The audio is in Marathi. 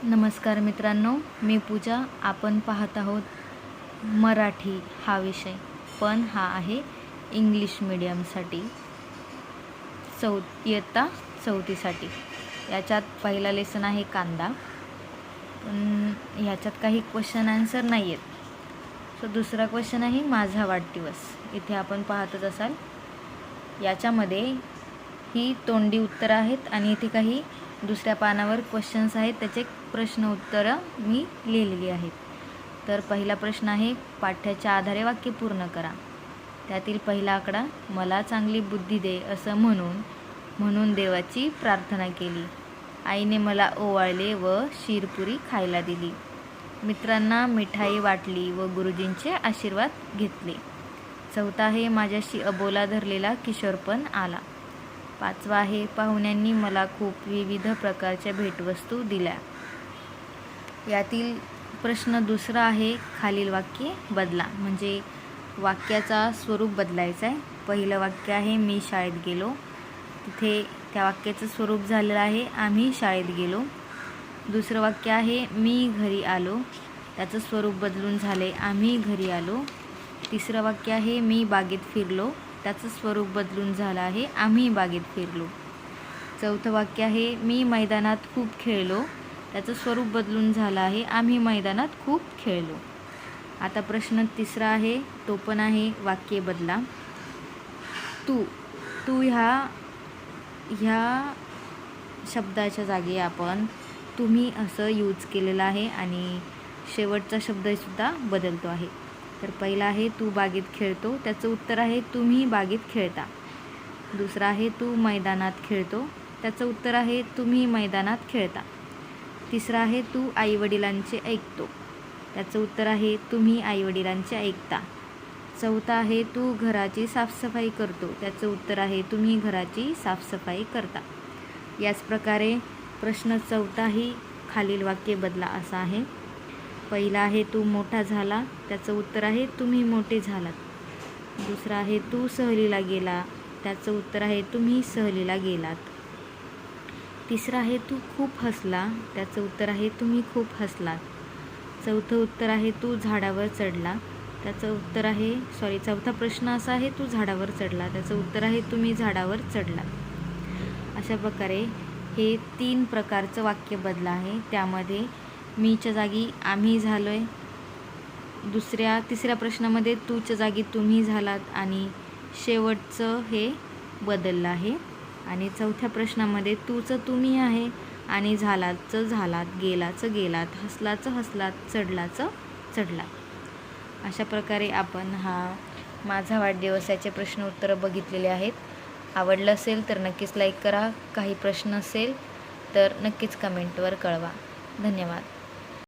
नमस्कार मित्रांनो, मी पूजा. आपण पाहत आहोत मराठी हा विषय, पण हा आहे इंग्लिश मीडियमसाठी, इयत्ता चौथीसाठी. याच्यात पहिला लेसन आहे कांदा, पण ह्याच्यात काही क्वेश्चन आन्सर नाही आहेत. दुसरा क्वेश्चन आहे माझा वाढदिवस. इथे आपण पाहतच असाल, याच्यामध्ये ही तोंडी उत्तरं आहेत आणि इथे काही दुसऱ्या पानावर क्वेश्चन्स आहेत, त्याचे प्रश्न उत्तरं मी लिहिलेली आहेत. तर पहिला प्रश्न आहे, पाठ्याच्या आधारे वाक्य पूर्ण करा. त्यातील पहिला आकडा, मला चांगली बुद्धी दे असं म्हणून देवाची प्रार्थना केली. आईने मला ओवाळले व शिरपुरी खायला दिली. मित्रांना मिठाई वाटली व गुरुजींचे आशीर्वाद घेतले. चौथा आहे, माझ्याशी अबोला धरलेला किशोरपण आला. पाचवा आहे, पाहुण्यांनी मला खूप विविध प्रकारच्या भेटवस्तू दिल्या. यातील प्रश्न दुसरा आहे, खालील वाक्ये बदला. म्हणजे वाक्याचा स्वरूप बदलायचं आहे. पहिलं वाक्य आहे, मी शाळेत गेलो. तिथे त्या वाक्याचं स्वरूप झालेलं आहे, आम्ही शाळेत गेलो. दुसरं वाक्य आहे, मी घरी आलो. त्याचं स्वरूप बदलून झाले, आम्ही घरी आलो. तिसरं वाक्य आहे, मी बागेत फिरलो. त्याचं स्वरूप बदलून झालं आहे, आम्ही बागेत फिरलो. चौथं वाक्य आहे, मी मैदानात खूप खेळलो. त्याचं स्वरूप बदलून झालं आहे, आम्ही मैदानात खूप खेळलो. आता प्रश्न तिसरा आहे, तो पण आहे वाक्य बदला. तू ह्या शब्दाच्या जागी आपण तुम्ही असं यूज केलेलं आहे आणि शेवटचा शब्दसुद्धा बदलतो आहे. तर पहिला आहे, तू बागेत खेळतो. त्याचं उत्तर आहे, तुम्ही बागेत खेळता. दुसरा आहे, तू मैदानात खेळतो. त्याचं उत्तर आहे, तुम्ही मैदानात खेळता. तिसरा आहे, तू आईवडिलांचे ऐकतो. त्याचं उत्तर आहे, तुम्ही आईवडिलांचे ऐकता. चौथा आहे, तू घराची साफसफाई करतो. त्याचं उत्तर आहे, तुम्ही घराची साफसफाई करता. याच प्रकारे प्रश्न चौथाही खालील वाक्य बदला असा आहे. पहिला आहे, तू मोठा झाला. त्याचं उत्तर आहे, तुम्ही मोठे झालात. दुसरा आहे, तू सहलीला गेला. त्याचं उत्तर आहे, तुम्ही सहलीला गेलात. तिसरा आहे, तू खूप हसला. त्याचं उत्तर आहे, तुम्ही खूप हसलात. चौथं उत्तर आहे, तू झाडावर चढला. त्याचं उत्तर आहे चौथा प्रश्न असा आहे, तू झाडावर चढला. त्याचं उत्तर आहे, तुम्ही झाडावर चढलात. अशा प्रकारे हे 3 प्रकारचं वाक्य बदला आहे. त्यामध्ये मीच्या जागी आम्ही झालो आहे. तिसऱ्या प्रश्नामध्ये तूच्या जागी तुम्ही झालात आणि शेवटचं हे बदललं आहे. आणि चौथ्या प्रश्नामध्ये तूचं तुम्ही आहे आणि झालाचं झालात, गेलाचं गेलात, हसलाचं हसलात, चढलाचं चढलात. अशा प्रकारे आपण हा माझा वाढदिवसाचे प्रश्न उत्तरं बघितलेले आहेत. आवडलं असेल तर नक्कीच लाईक करा. काही प्रश्न असेल तर नक्कीच कमेंटवर कळवा. धन्यवाद.